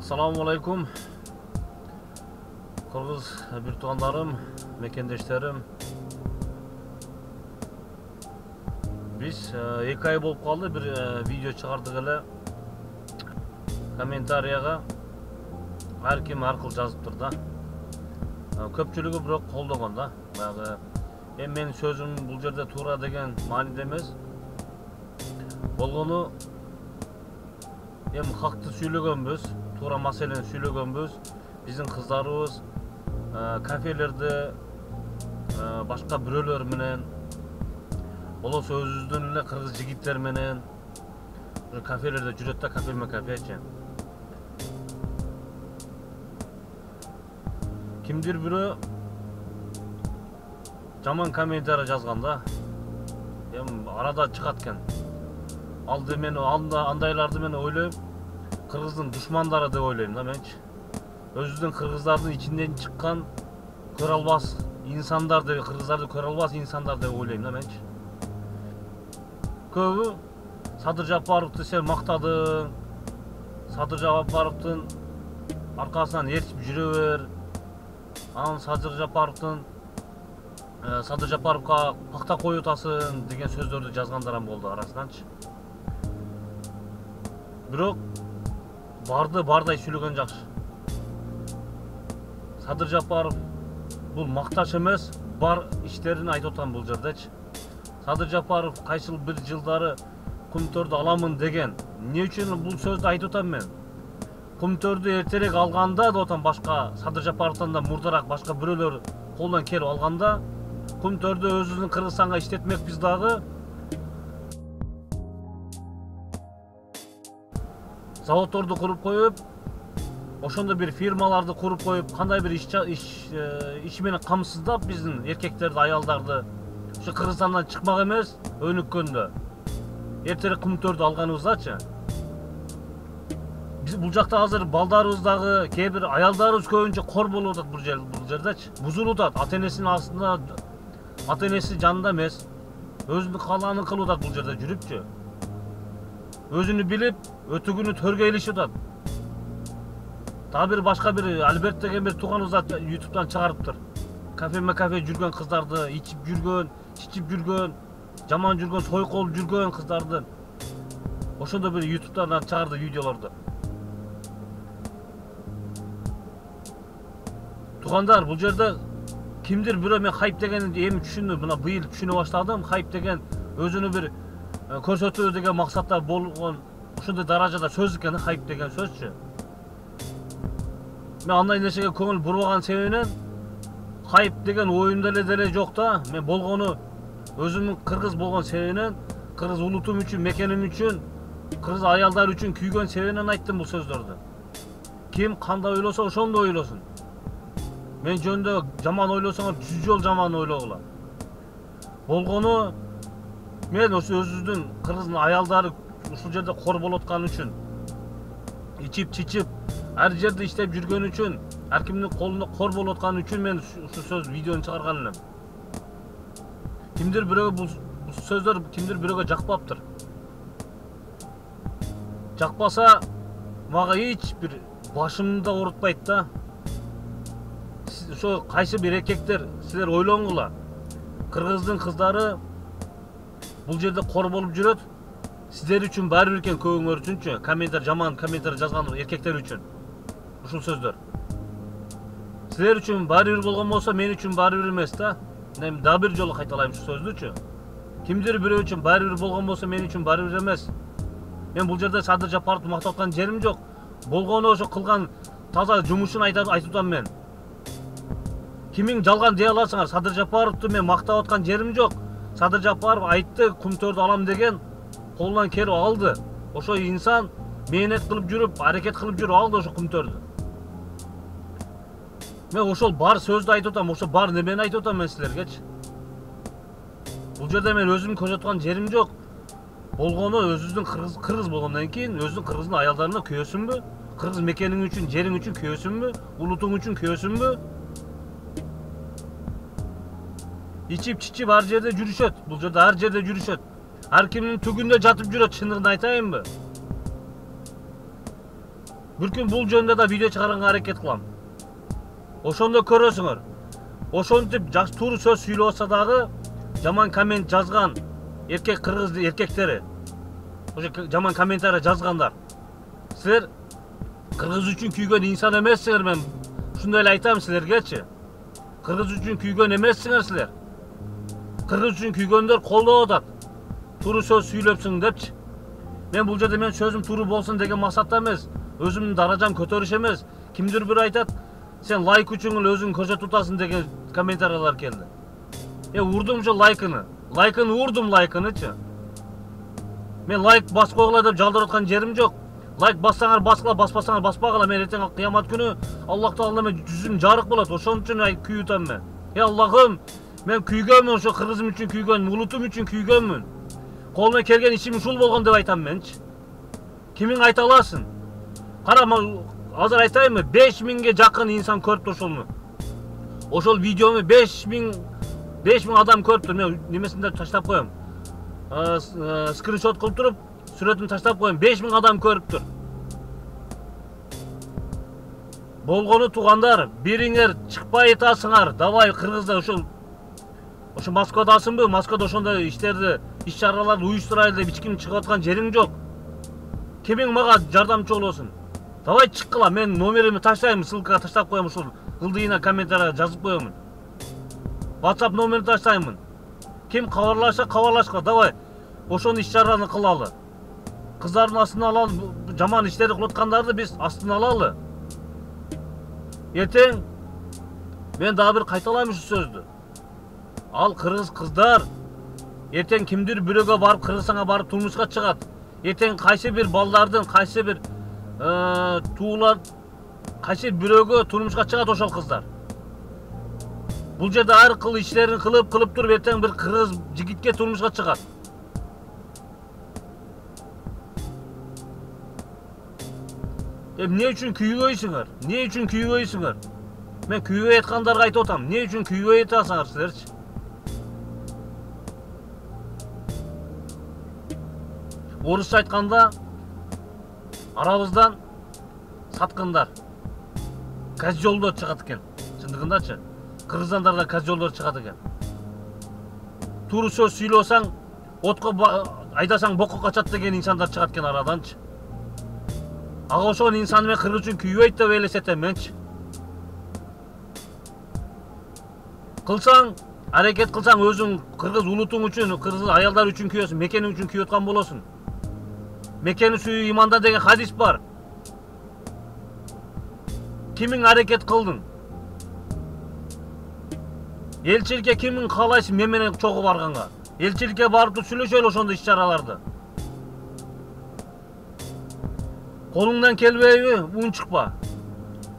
Assalamu alaikum. Kırgız bir tuğanlarım, mekendeşlerim. Biz 2 ay bolup kaldı, bir video çıkardık hele. Kommentariyaga her kim her kıl жазып turdu. Köpçülüğü biroq колдогон. Баягы менин сөзүм бул жерде туура деген мааниде эмес. Болгону hakты сүйлөгөнбүз, туура маселени сүйлөгөнбүз. Биздин кыздарыбыз кафелерде башка бирөөлөр менен, болосо өзүбүздүн эле кыргыз жигиттер менен кафелерде жүрөт да, кафечи. Кимдир бирөө жаман комментарий жазганда, арада чыгат экен. Андайларды мен ойлойм, кыргыздын душмандары деп ойлойм да менчи. Өзүбүздүн кыргыздардын ичинден чыккан көрө албас инсандар деп, кыргыздарды көрө албас инсандар деп ойлойм да менчи. Көбү Садыр Жапаровду сен мактадың, Садыр Жапаровдун аркасынан ээрчип жүрө бер, анан Садыр Жапаровго пакта коюп атасың деген сөздөрдү жазгандар болду арасынанчы. Бирок барды бардай сүйлөгөн жакшы. Садыр Жапаров бул макташ эмес, бар иштерин айтып атам бул жердечи. Садыр Жапаров кайсыл бир жылдары Кумтөрдү аламын деген. Эмне үчүн бул сөздү айтып атам мен? Кумтөрдү эртерээк алганда деп атам, башка Садыр Жапаровдон да мурдараак башка бирөөлөр колдон келип алганда, Кумтөрдү өзүбүздүн Кыргызстанга иштетмекпиз дагы. Заводдорду куруп коюп, ошондо бир фирмаларды куруп коюп, кандай бир иш менен камсыздап биздин эркектерди, аялдарды ушу Кыргызстандан чыкмак эмес, өнүккөндө эртерээк Кумтөрдү алганыбыздачы. Биз бул жакта азыр балдарыбыз дагы, кээ бир аялдарыбыз көбүнчө кор болуп атат бул жердечи. Бузулуп атат, ата-энесинин астында, ата-энеси жанында эмес, өзүнүн каалаанын кылып атат бул жерде жүрүпчү. Өзүнү билип, өтүгүнү төргө илишип атат. Дагы бир башка бир Альберт деген бир тууганыбыз да YouTube'дан чыгарыптыр. Кафе жүргөн кыздарды, ичип жүргөн, чичип жүргөн, жаман жүргөн, сойкол жүргөн кыздарды. Ошондо бир YouTube'дан чыгарды видеолорду. Туугандар, бул жерде кимдир бирөө, мен хайп дегенди эми түшүндүм, мына быйыл түшүнө баштадым. Хайп деген өзүнү бир көрсөтүү деген максатта болгон, ушундай даражада сөз экен, хайп деген сөзчү. Мен андай нерсеге көңүл бурбаган себебинен хайп деген оюмда деле жок да. Мен болгону өзүмдүн кыргыз болгон себебинен, кыргыз улутум үчүн, мекеним үчүн, кыргыз аялдар үчүн күйгөн себебинен айттым бул сөздөрдү. Ким кандай ойлосо ошондой ойлосун. Мен жөнүндө жаман ойлосоңор 100 жол жаман ойлогула. Болгону мен өзүбүздүн кыргыздын аялдары ушул жерде кор болуп аткан үчүн, ичип чичип, ар жерде иштеп жүргөн үчүн, ар кимдин колунда кор болуп аткан үчүн мен ушул сөз видеону чыгарган элем. Кимдир бирөөгө бул сөздөр кимдир бирөөгө жакпаптыр. Жакпаса, мага эч бир башымды оорутпайт да. Ошо кайсы бир эркектер, силер ойлоңгула. Кыргыздын кыздары бул жерде кор болуп жүрөт. Сиздер үчүн баары бир экен, көбүңөр үчүнчү. Жаман комментарий жазган эркектер үчүн. Ушул сөздөр. Силер үчүн баары бир болгон болсо, мен үчүн баары бир эмес да. Мен дагы бир жолу кайталайм ушул сөздүчү. Кимдир бирөө үчүн баары бир болгон болсо, мен үчүн баары бир эмес. Мен бул жерде Садыр Жапаровду мактап аткан жерим жок. Болгону ошо кылган таза жумушун айтып атам мен. Кимиң жалган дей аласыңар, Садыр Жапаровду мен мактап аткан жерим жок. Садыр Жапаров айтты, Кумтөрдү алам деген, колунан келип алды. Ошо инсан мээнет кылып жүрүп, аракет кылып жүрүп алды ошо Кумтөрдү. Мен ошол бар сөздү айтып атам, ошо бар немени айтып атам мен силергечи. Бул жерде мен өзүм көрсөткөн жерим жок. Болгону өзүбүздүн кыргыз болгондон кийин, өзүңдүн кыргыздын аялдарына күйөсүңбү? Кыргыз мекениң үчүн, жериң үчүн күйөсүңбү? Улутуң үчүн күйөсүңбү? Ичип чичип ар жерде жүрүшөт. Бул жерде ар жерде жүрүшөт. Ар кимдин түгүндө жатып жүрөт, чындыгын айтайынбы? Bir gün бул жөнүндө да видео чыгарганга аракет кылам. Ошондо көрөсүңөр. Ошентип жакшы туура сөз сүйлөп атса дагы жаман коммент жазган эркек кыргыз эркектери, ошо жаман комментарий жазгандар. Силер кыргыз үчүн күйгөн инсан эмессиңер, мен ушундай эле айтам силергечи. Кыргыз үчүн күйгөн эмессиңер силер. Кыргыз үчүн күйгөндөр колдоп атат. Туура сөз сүйлөпсүң депчи. Мен бул жерде мен сөзүм туура болсун деген максатта эмес, өзүмдүн даражам көтөрүш эмес. Кимдир бир айтат, сен лайк үчүн эле өзүң көрсөтүп атасың деген комментарийлер келди. Урдумчу лайкыны. Лайкыны урдум лайкынычы. Мен лайк басып койгула деп жалдырып аткан жерим жок. Лайк бассаңар баскыла, баспасаңар баспагыла. Мен эртең кыямат күнү Аллахтын алдында мен жүзүм жарык болот. Ошон үчүн күйүп атам мен. Аллахым, мен күйгөнмүн, ошо кыргызым үчүн күйгөнмүн, улутум үчүн күйгөнмүн. Колума келген ишим ушул болгон деп айтам менчи. Кимиң айта аласың? Кара, азыр айтайынбы, 5000ге жакын инсан көрүптүр ошону. Ошол видеону 5000 адам көрүптүр. Мен немесинде таштап коем. Скриншот кылып туруп, сүрөтүн таштап коем. 5000 адам көрүптүр. Болгону туугандар, бириңер чыкпай атасыңар. Давай кыргыздар ошо Москвадасыңбы? Москвада ошондой иштерди, иш-чараларды уюштурайлы деп эч ким чыгып аткан жериң жок. Кимиң мага жардамчы болосун? Давай чыккыла, мен номерими таштайм, ссылкага таштап коем, ушул ылдыйына комментарий жазып коемун. WhatsApp номерин таштаймын. Ким кабарлаша, кабарлашка, давай ошону иш-чараны кылалы. Кыздардын астына алалы, жаман иштерди кылып аткандарды биз астына алалы. Эртең мен дагы бир кайталайм ушул сөздү. Ал кыргыз кыздар эртең кимдир бирөөгө барып, Кыргызстанга барып турмушка чыгат. Эртең кайсы бир балдардын, кайсы бир туулар, кайсы бирөөгө турмушка чыгат ошол кыздар. Бул жерде ар кыл иштерин кылып туруп эртең бир кыргыз жигитке турмушка чыгат. Эмне үчүн күйбөйсүңөр? Эмне үчүн күйбөйсүңөр? Мен күйбөй аткандарга айтып атам. Эмне үчүн күйбөй атасыңар силерчи? Орусча айтканда арабыздан саткындар, козжолдор чыгат экен. Чындыгындачы, кыргызстандардан козжолдор чыгат экен. Туура сөз сүйлөсөң, отко айдасаң бокко качат деген инсандар чыгат экен араданчы. Ага ошол инсан мен кыргыз үчүн күйбөйт деп элестетем менчи. Кылсаң, аракет кылсаң өзүң кыргыз улутуң үчүн, кыргыз аялдар үчүн күйөсүң, мекениң үчүн күйүп аткан болосуң. Мекени сүйүү иманда деген хадис бар. Кимиң аракет кылдың? Элчиликке кимиң каалайсың мен менен чогуу барганга? Элчиликке барып сүйлөшөлү ошондой иш-чараларды. Колуңдан келбейби? Унчукпа.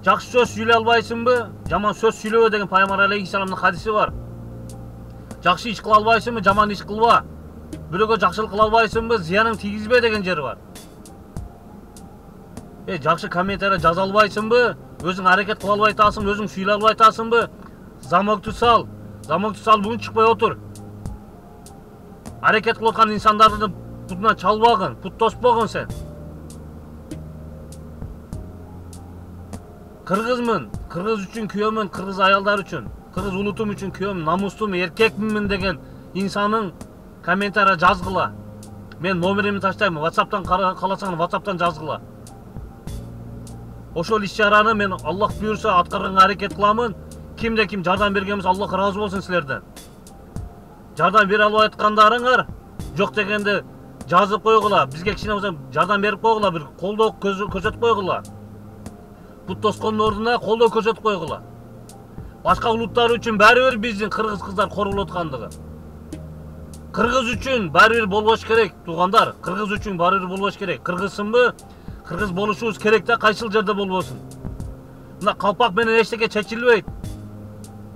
Жакшы сөз сүйлөй албайсыңбы? Жаман сөз сүйлөбө деген Пайгамбар алейхиссаламдын хадиси бар. Жакшы иш кыла албайсыңбы? Жаман иш кылба. Бирөөгө жакшылык кыла албайсыңбы? Зыянын тийгизбе деген жери бар. Жакшы комментарий жаза албайсыңбы? Өзүң аракет кыла албай атасың, өзүң сүйлөй албай атасыңбы? Замокты сал. Замокты салып унчукпай отур. Аракет кылып аткан инсандарды путуна чалбагын, пут тоспогун сен. Кыргызмын, кыргыз үчүн күйөмүн, кыргыз аялдар үчүн, кыргыз улутум үчүн күйөмүн, намустум, эркекмин деген инсанын комментарий жазгыла. Мен номеримди таштайм, WhatsApp'тан кааласаң, WhatsApp'тан жазгыла. Ошол иш-чараны мен Аллах буйрса аткарганга аракет кыламын. Кимде ким жардам бергенбиз, Аллах ыраазы болсун силерден. Жардам бере албай аткандарыңар жок дегенде жазып койгула. Бизге кичине болсо жардам берип койгула, бир колдоо көрсөтүп койгула. Пут тоскондун ордуна колдоо көрсөтүп койгула. Башка улуттар үчүн баары бир биздин кыргыз кыздар корулуп аткандыгы. Кыргыз үчүн баары бир болбош керек, туугандар. Кыргыз үчүн баары бир болбош керек. Кыргызсыңбы? Кыргыз болушубуз керек да, кайсыл жерде болбосун. Мына калпак менен эчтеке чечилбейт.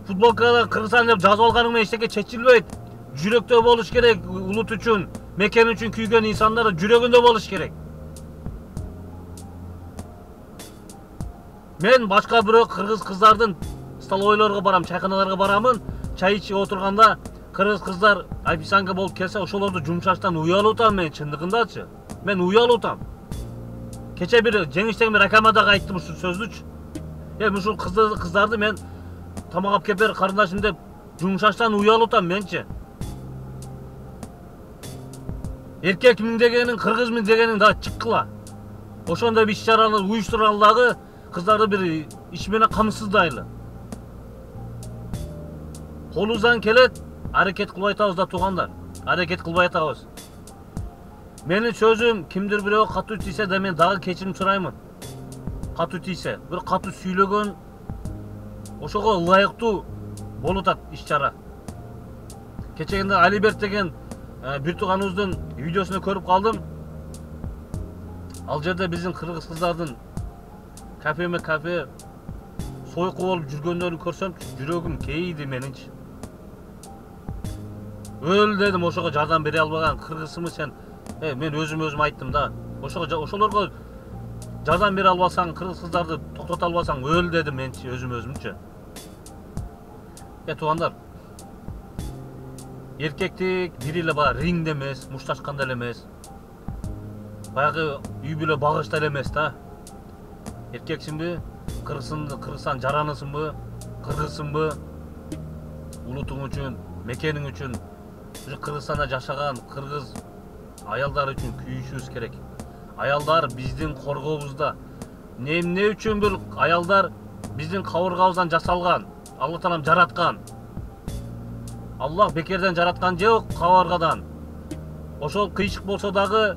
Футболкада Кыргызстан деп жазып алганың менен эчтеке чечилбейт. Жүрөктө болуш керек, улут үчүн, мекен үчүн күйгөн инсандар жүрөгүндө болуш керек. Мен башка бирөө кыргыз кыздардын столовойлорго барам, чайканаларга барамын. Чай ичип отурганда кыргыз кыздар официантка болуп келсе, ошолорду жумшаштан уялып атам мен, чындыгындачы. Мен уялып атам. Keçe bir жеңиштен bir акамадага айттым ушул сөздүчү. Ушул кыздарды мен тамак алып кеп бер карындашым деп жумшаштан уялып атам менчи. Эркекмин дегенин, кыргызмын дегенин да чыккыла. Ошондой иш чараны уюштурган дагы кыздарды бир иш менен камсыздайлы. Колубуздан келет, аракет кылбай атабыз да туугандар. Аракет кылбай атабыз. Менин сөзүм кимдир бирөө катуу тийсе да мен дагы кечирим сураймын. Катуу тийсе, бир катуу сүйлөгөн ошого ылайыктуу болуп атат иш чара. Кечегинде Алиберт деген бир тууганыбыздын видеосуну көрүп калдым. Ал жерде биздин кыргыз кыздардын кафеме кафе сойку болуп жүргөндөрүн көрсөм, жүрөгүм кейиди менинчи. Өл дедим, ошого жардам бере албаган кыргызсыңбы сен? Мен өзүм айттым да. Ошолорго жардам бере албасаң, кыргыз кыздарды токтото албасаң, өл дедим менчи өзүмчү. Туугандар, эркектик бир эле баягы рингде эмес, мушташканда эле эмес. Баягы үй бүлө багышта эле эмес да. Эркексиңби, кыргызстан жаранысыңбы, кыргызсыңбы, улутуң үчүн, мекениң үчүн, ушу Кыргызстанда жашаган кыргыз аялдар үчүн күйүшүбүз керек. Аялдар биздин коргообузда. Эмне үчүн бул аялдар биздин кабыргабыздан жасалган? Алла Таалам жараткан. Аллах бекерден жараткан жок кабыргадан. Ошол кыйшык болсо дагы,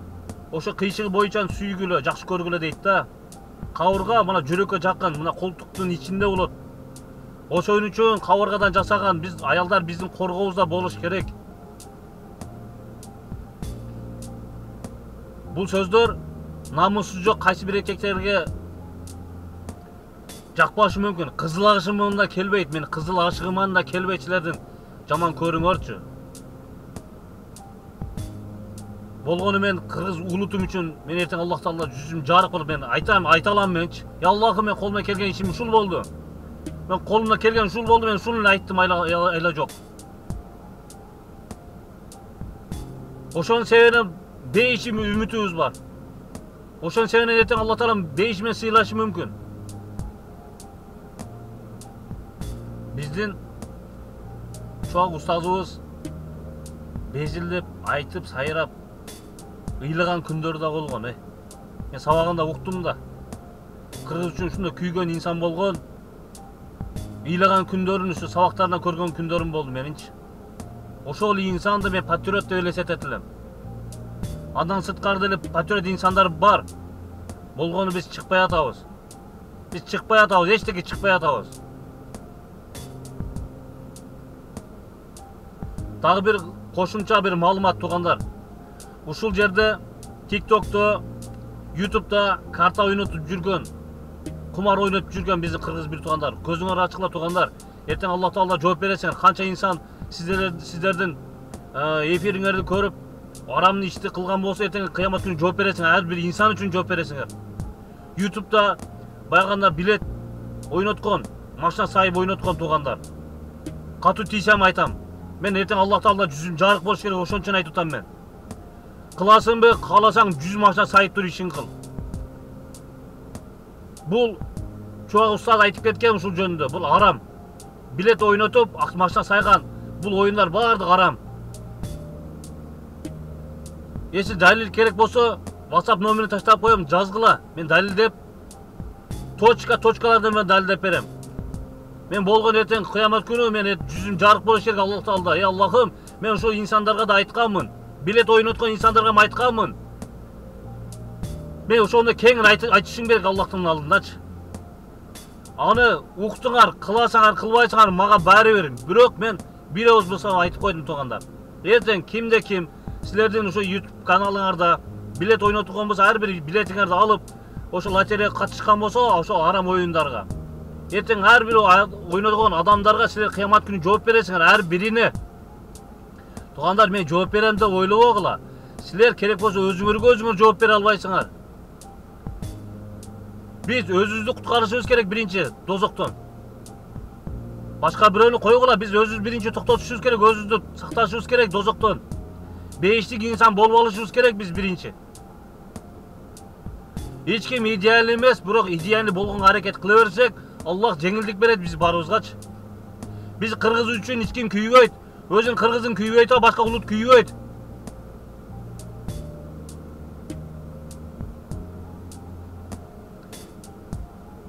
ошо кыйшыгы боюнча сүйгүлө, жакшы көргүлө дейт да. Кабырга мына жүрөккө жакын, мына колтуктун ичинде болот. Ошон үчүн кабыргадан жасаган биз аялдар биздин коргообузда болуш керек. Бул сөздөр намуссуз жок кайсы бир эркектерге жакпашы мүмкүн. Кызыл ашыгыман да келбейт. Мен кызыл ашыгыман да келбейчилердин жаман көрүңөрчү. Болгону мен кыргыз улутум үчүн мен эртең Аллах Таала жүзүм жарык болуп мен айта алам менчи. Я Аллахым, мен колумдан келген ишим ушул болду. Мен колумдан келген ушул болду, мен ушуну айттым, айла жок. Ошонун себебинен бейишим үмүтүбүз бар. Ошонун себебинен эртең Аллах Таалам бейиш менен сыйлашы мүмкүн. Биздин чоң устазыбыз безилдеп, айтып, сайрап, ыйлаган күндөрү да болгон. Мен сабагында уктум да. Кыргыз үчүн ушундай күйгөн инсан болгон. Ыйлаган күндөрүн ушу сабактарынан көргөн күндөрүм болду менинчи. Ошол инсанды мен патриот деп элестетет элем. Андан сырткары деле патриот инсандар бар. Болгону биз чыкпай атабыз. Биз чыкпай атабыз, эчтеке чыкпай атабыз. Дагы бир кошумча бир маалымат туугандар. Ушул жерде TikTok'то, YouTube'да карта ойнотуп жүргөн, кумар ойнотуп жүргөн биздин кыргыз бир туугандар. Көзүңөр ачыкла туугандар. Эртең Аллах Таала жооп бересиңер. Канча инсан сиздердин эфириңерди көрүп, арамны ишти кылган болсо, эртең кыямат күнү жооп бересиңер. Ар бир инсан үчүн жооп бересиңер. YouTube'да байганда билет ойноткон, машина сайып ойноткон туугандар. Катуу тийсем айтам. Мен эртең Аллах Таала жүзүм жарык болуш керек, ошон үчүн айтып атам мен. Кыласыңбы, кааласаң 100 машина сайып тур ишин кыл. Бул чоң устаз айтып кеткен ушул жөнүндө. Бул арам. Билет ойнотуп, машина сайган, бул оюндар баардыгы арам. Эси далил керек болсо, WhatsApp номерин таштап коем, жазгыла. Мен далилдеп, точкалардан мен далилдеп берем. Мен болгон эртең кыямат күнү мен жүзүм жарык болуш керек Аллах Таалда. Аллахым, мен ошол инсандарга да айтканмын. Билет ойноткон инсандарга айтканмын. Мен ошондой кеңир айтышым керек Аллахтын алдындачы. Аны уктуңар, кыласаңар, кылбайсыңар, мага баары бир. Бирок мен бир ауыз болсо айтып койдум туугандар. Эртең кимде ким силердин ошо YouTube каналыңарда билет ойнотулган болсо, ар бир билетиңерди алып, ошо лотереяга катышкан болсо, ошо арам оюндарга. Эртең ар бир ойнотулган адамдарга силер кыямат күнү жооп бересиңер, ар бирине. Туугандар, мен жооп берем деп ойлобогула. Силер керек болсо өзүңөр жооп бере албайсыңар. Biz özümüzü kutkarışımız gerek birinci dozoktan. Başka birini koyugula, biz özümüz birinci toktotuşumuz gerek, özümüzü saktaşımız gerek dozoktan. Beşlik insan bol oluşumuz gerek biz birinci. Eч ким идеаль эмес, бирок идеаль болгонго аракет кыла берсек, Аллах жеңилдик берет биз барыбызгачы. Биз кыргыз үчүн эч ким күйбөйт. Өзүн кыргызын күйбөйт, башка улут күйбөйт.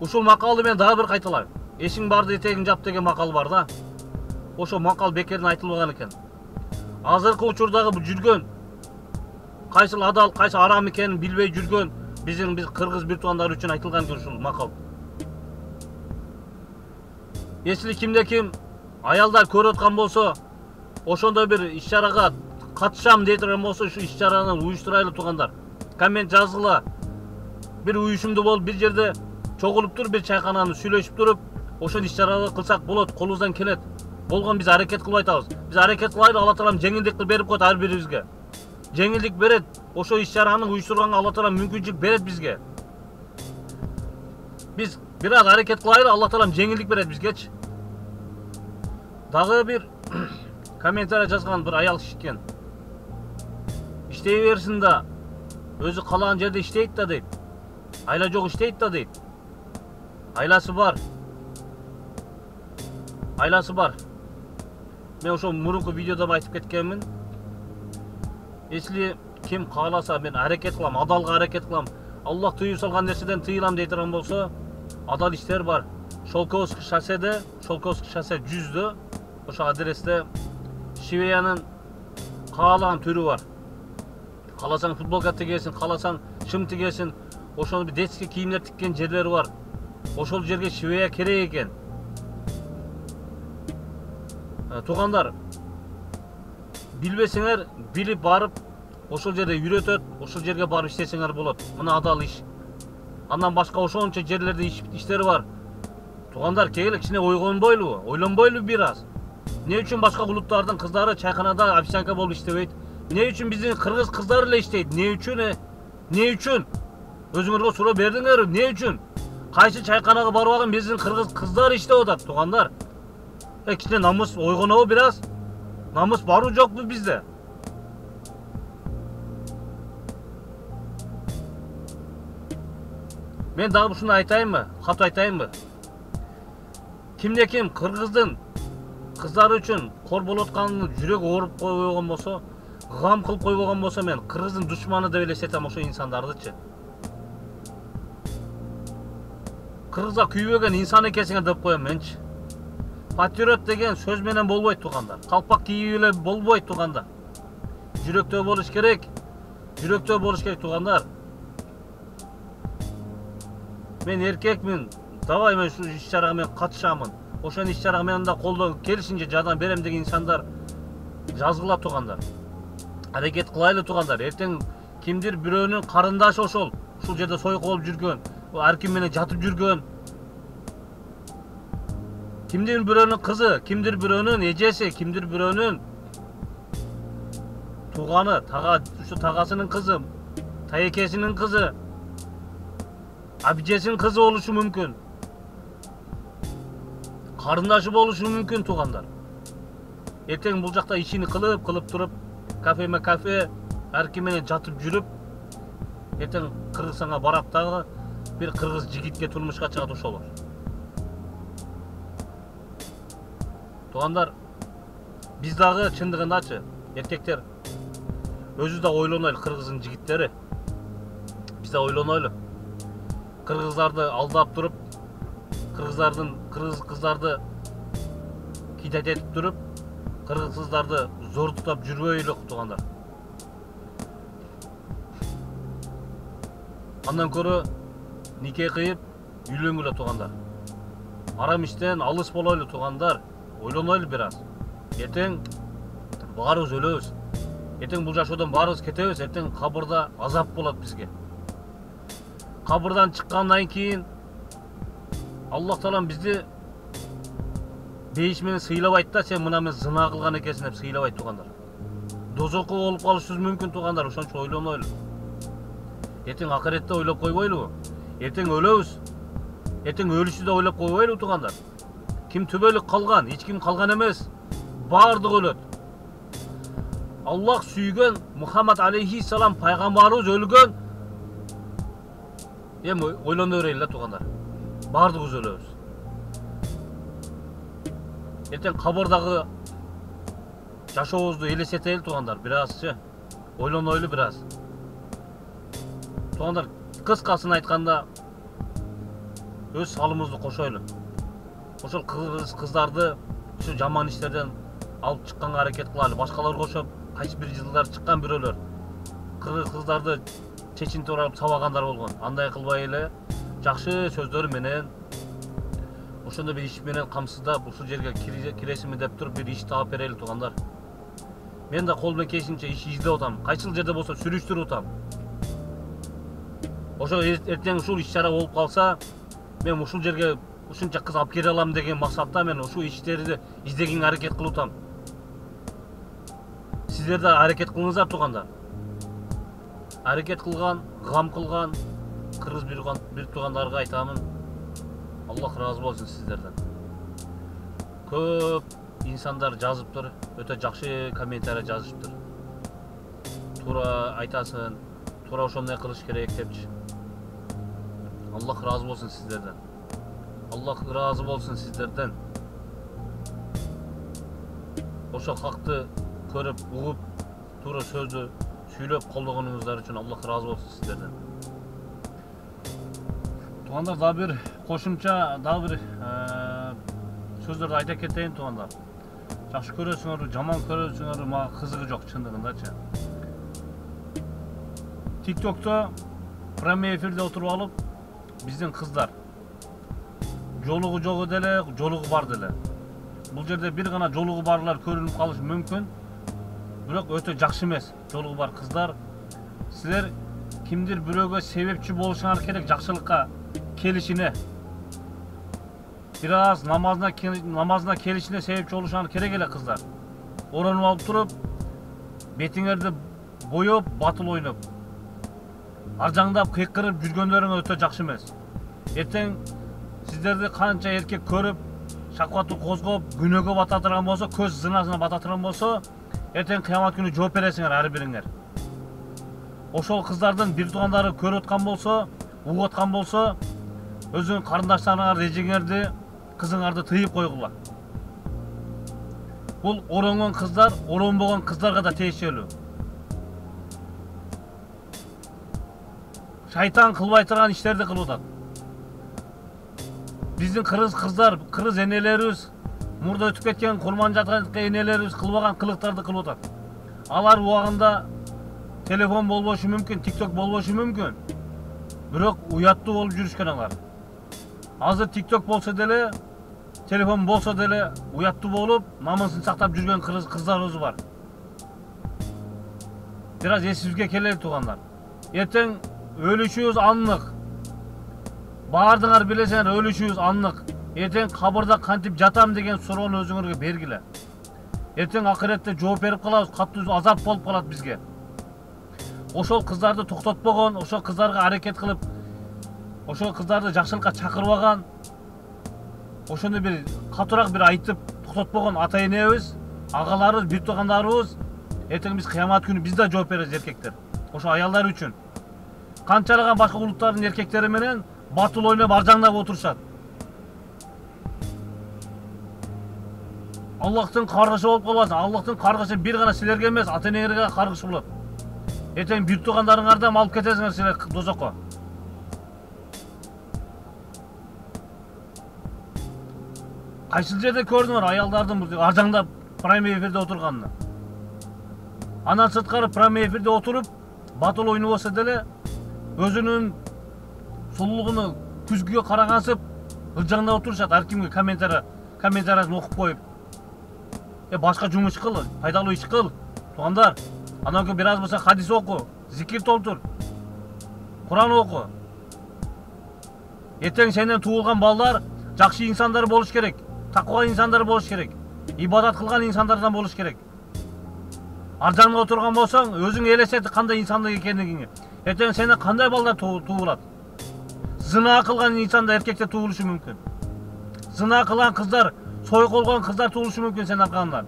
Ушул макалды мен дагы бир кайталайм. Эшиң барды этегиң жап деген макал бар да. Ошо макал бекерден айтылбаган экен. Азыркы учурдагы жүргөн кайсыл адал, кайсы арам экенин билбей жүргөн биз кыргыз бир туугандар үчүн айтылган экен ушул макал. Если кимде ким аялдар көрүп аткан болсо, ошондой бир иш-чарага катышам дейт болсо, ушу иш-чараны уюштурайлы туугандар. Коммент жазгыла. Бир уюшумду болуп бир жерде чогулуп туруп, бир чайкананы сүйлөшүп туруп, ошол иш-чараны кылсак болот, колубуздан келет. Болгон биз аракет кылып айтабыз. Биз аракет кылайлы, Алла Таалам жеңилдик берип коет ар бирибизге. Жеңилдик берет. Ошо иш-чараны уюштурганга Алла Таалам мүмкүнчүлүк берет бизге. Биз бир аз аракет кылайлы, Алла Таалам жеңилдик берет бизгечи. Дагы бир комментарий жазган бир аял киши экен. Иштей берсин да, өзү каалаган жерде иштейт да дейт. Айла жок иштейт да дейт. Айласы бар. Айласы бар. Мен ошо мурунку видеода айтып кеткенмин. Если ким кааласа мен аракет кылам, адалга аракет кылам, Аллах тыюу салган нерседен тыйылам дейт болсо, адал иштер бар. Шолковский шосседе, Шолковский шоссе 100дө, ошо адресте Шивеянын каалаган түрү бар. Кааласаң футболка тигесин, кааласаң шым тигесин, ошону бир детский кийимдер тиккен жерлери бар. Ошол жерге Шивея керек экен. Туугандар, билбесеңер, билип барып, ошол жерде үйрөтөт, ошол жерге барып иштесеңер болот. Мына адал иш. Андан башка ошончо жерлерде иштери бар. Туугандар, кегеле кичине ойлонбойлубу бир аз? Эмне үчүн башка улуттардын кыздары чайканада официантка болуп иштебейт? Эмне үчүн биздин кыргыз кыздары эле иштейт? Эмне үчүн? Эмне үчүн? Өзүңөргө суроо бердиңерби? Эмне үчүн? Кайсы чайканага барбаган биздин кыргыз кыздар иштеп атат, туугандар? Кичине намыс ойгонобу бир аз? Намыс барбы жокпу бизде? Мен дагы ушуну айтайынбы? Катуу айтайынбы? Кимде ким кыргыздын кыздары үчүн кор болуп атканын жүрөгү ооруп койбогон болсо, гам кылып койбогон болсо, мен кыргыздын душманы деп элестетем ошо инсандардычы. Кыргызга күйбөгөн инсан экенсиңер деп коем менчи. Патриот деген сөз менен болбойт, туугандар. Калпак кийип эле болбойт, туугандар. Жүрөктө болуш керек. Жүрөктө болуш керек, туугандар. Мен эркекмин. Давай мен ушу иш-чарага мен катышамын. Ошол иш-чарага мен да колдон келишинче жардам берем деген инсандар жазгыла, туугандар. Аракет кылайлы, туугандар. Эртең кимдир бирөөнүн карындашы ушул жерде сойкол болуп жүргөн, ар ким менен жатып жүргөн. Кимдир бирөөнүн кызы, кимдир бирөөнүн эжеси, кимдир бирөөнүн тууганы, ушу тагасынын кызы, таекесинин кызы, абижесинин кызы болушу мүмкүн. Карындашы болушу мүмкүн, туугандар. Эртең бул жакта ишин кылып туруп, кафе, ар ким менен жатып жүрүп, эртең Кыргызстанга барат дагы бир кыргыз жигитке турмушка чыгат ошолор. Туугандар, биз дагы чындыгындачы, эркектер өзүбүз да ойлонойлу, кыргыздын жигиттери. Биз да ойлонойлу. Кыргыздарды алдап туруп, кыргыз кыздарды кидет этип туруп, кыргыз кыздарды зордуктап жүрбөйлү, туугандар. Андан көрө нике кыйып үйлөнгүлө, туугандар. Арам иштен алыс болойлу, туугандар. Ойлонойлу бир аз. Эртең баарыбыз өлөбүз. Эртең бул жашоодон баарыбыз кетебиз. Эртең кабырда азап болот бизге. Кабырдан чыккандан кийин Аллах Таалам бизди бейиш менен сыйлабайт да, сен мына мен зына кылган экенсиң деп сыйлабайт, туугандар. Дозокко болуп калышыбыз мүмкүн, туугандар, ошончо ойлонойлу. Эртең акыретте ойлоп койбойлубу? Эртең өлөбүз. Эртең өлүшү да ойлоп койбойлубу, туугандар? Ким түбөлүк калган? Эч ким калган эмес. Бардыгы өлөт. Аллах сүйгөн Мухаммад алейхиссалам пайгамбарыбыз өлгөн. Эми ойлоно берели да туугандар. Баардыгыбыз өлөбүз. Эртең кабырдагы жашообузду элестетели туугандар, бир азчы. Ойлонойлу бир аз. Туугандар, кыскасын айтканда өз салымыбызды кошойлу. Ошол кыздарды ушу жаман иштерден алып чыкканга аракет кылалы. Башкалар кошоп, кайсы бир жылдар чыккан бирөөлөр кыздарды чечинтип алып сабагандар болгон. Андай кылбай эле жакшы сөздөр менен ошондой бир иш менен камсыздап ушул жерге киресиңби деп туруп бир иш таап берели туугандар. Мен да кол менен келишинче иш издеп атам. Кайсыл жерде болсо сүрүштүрүп атам. Ошо эртең ушул иш чара болуп калса, мен ушул жерге ушунча кыз алып келе алам деген максатта мен ушул иштерди издегенге аракет кылып атам. Сиздер да аракет кылыңыздар туугандар. Аракет кылган, гам кылган кыргыз бир туугандарга айтамын. Аллах разы болсун сиздерден. Көп инсандар жазыптыр, өтө жакшы комментарий жазышыптыр. Туура айтасың, туура ошондой кылыш керек депчи. Аллах разы болсун сиздерден. Аллах разы болсун сиздерден. Ошо хакты көрүп, угуп, туура сөздү сүйлөп колдогонуңуздар үчүн Аллах разы болсун сиздерден. Туугандар, дагы бир кошумча, дагы бир сөздөрдү айта кетейин туугандар. Жакшы көрөсүңөрбү, жаман көрөсүңөрбү, мага кызыгы жок чындыгындачы. TikTok'ta прямой эфирде отуруп алып, биздин кыздар жолугу жок деле, жолугу бар деле. Бул жерде бир гана жолугу барлар көрүнүп калышы мүмкүн. Бирок өтө жакшы эмес жолугу бар кыздар. Силер кимдир бирөөгө себепчи болушуңар керек жакшылыкка келишине. Бир аз намазына келишине себепчи болушуңар керек эле кыздар. Оронуп алып туруп, бетиңерди боёп, батыл ойноп, аржаңдап, кыйкырып жүргөндөрүң өтө жакшы эмес. Эртең сиздерди канча эркек көрүп, шакватты козгоп, күнөөгө бата турган болсо, көз зынасына бата турган болсо, эртең кыямат күнү жооп бересиңер ар бириңер. Ошол кыздардын бир туугандары көрүп аткан болсо, угуп аткан болсо, өзүңүн карындаштарыңарды, эжеңерди, кызыңарды тыйып койгула. Бул оронгон кыздар, оронбогон кыздарга да тиешелүү. Шайтан кылбай турган иштерди кылып атат. Биздин кыргыз кыздар, кыргыз энелерибиз, мурда өтүп кеткен, курман жаткан энелерибиз кылбаган кылыктарды кылып атат. Алар убагында телефон болбошу мүмкүн, TikTok болбошу мүмкүн. Бирок уяттуу болуп жүрүшкөн алар. Азыр TikTok болсо деле, телефон болсо деле уяттуу болуп, намысын сактап жүргөн кыргыз кыздарыбыз бар. Бир аз эсибизге келели туугандар. Эртең өлүшүбүз аннык. Баардыгыңар билесиңер, өлүшүбүз аннык. Эртең кабырда кантип жатам деген суроону өзүңөргө бергиле. Эртең акыретте жооп берип калабыз, катуу азап болуп калат бизге. Ошол кыздарды токтотпогон, ошол кыздарга аракет кылып, ошол кыздарды жакшылыкка чакырбаган, ошону бир катуураак бир айтып токтотпогон ата-энебиз, агаларыбыз, бир туугандарыбыз, эртең биз кыямат күнү биз да жооп беребиз эркектер. Ошо аялдар үчүн. Канчалаган башка улуттардын эркектери менен батыл ойноп аржаңдап отурушат. Аллахтын каргышы болуп калбасын. Аллахтын каргышы бир гана силерге эмес, ата-энеңерге каргышы болот. Эртең бир туугандарыңарды алып кетесиңер силер дозокко. Кайсыл жерде көрдүңөр аялдардын аржаңдап прямой эфирде отурганын? Андан сырткары прямой эфирде отуруп, батыл ойнобосо деле өзүнүн сулуулугуну күзгүгө карагансып ыржаңдап отурушат, ар кимге комментариясын окуп коюп. Башка жумуш кыл, пайдалуу иш кыл, туугандар. Андан кийин бир аз болсо хадис оку, зикир толтур, Куран оку. Эртең сенден туулган балдар жакшы инсандар болуш керек, таква инсандар болуш керек, ибадат кылган инсандардан болуш керек. Аржаңда отурган болсоң, өзүң элестет кандай инсандык экендигиңи. Эртең сенден кандай балдар туулат? Зына кылган инсандар эркектер туулушу мүмкүн. Зына кылган кыздар, сойколгон кыздар туулушу мүмкүн сен аркаңдан.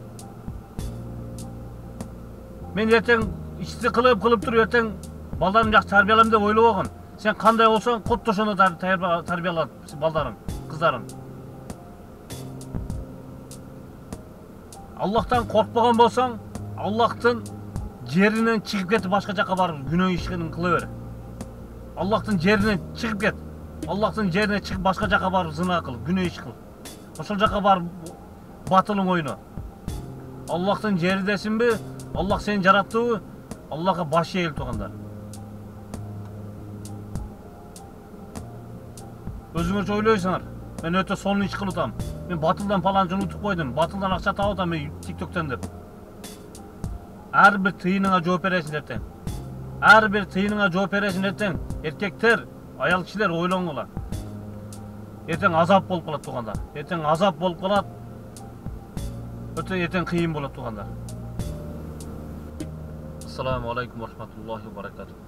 Мен эртең ишти кылып туруп эртең балдарымды жакшы тарбиялайм деп ойлобогон. Sen kандай болсаң, кот ошондой тарбиялат балдарың, кыздарың. Аллахтан коркпогон болсаң, Аллахтын жеринен чыгып кетип башка жакка барып күнөө ишин кыла бер. Аллахтын жеринен чыгып кет. Аллахтын жерине чыгып башка жакка барып зына кыл, күнөө иш кыл. Ошол жакка барып батылың ойно. Аллахтын жеридесинби? Аллах сени жараттыбы? Аллахка баш ийгил тугандар. Өзүңөрчө ойлойсуңар. Мен өтө сонун иш кылып атам. Мен батылдан паланчы унутуп койдум. Батылдан акча таап атам мен TikToктон деп. Ар бир тыйыныңа жооп бересиң эртең. Ар бир тыйыныңа жооп бересиң эртең. Эркектер, аял кишилер ойлоңула. Эртең азап болуп калат тугандар. Эртең азап болуп калат. Өтө эртең кыйын болот тугандар. Ассаламу алейкум ва рахматуллахи ва баракатух.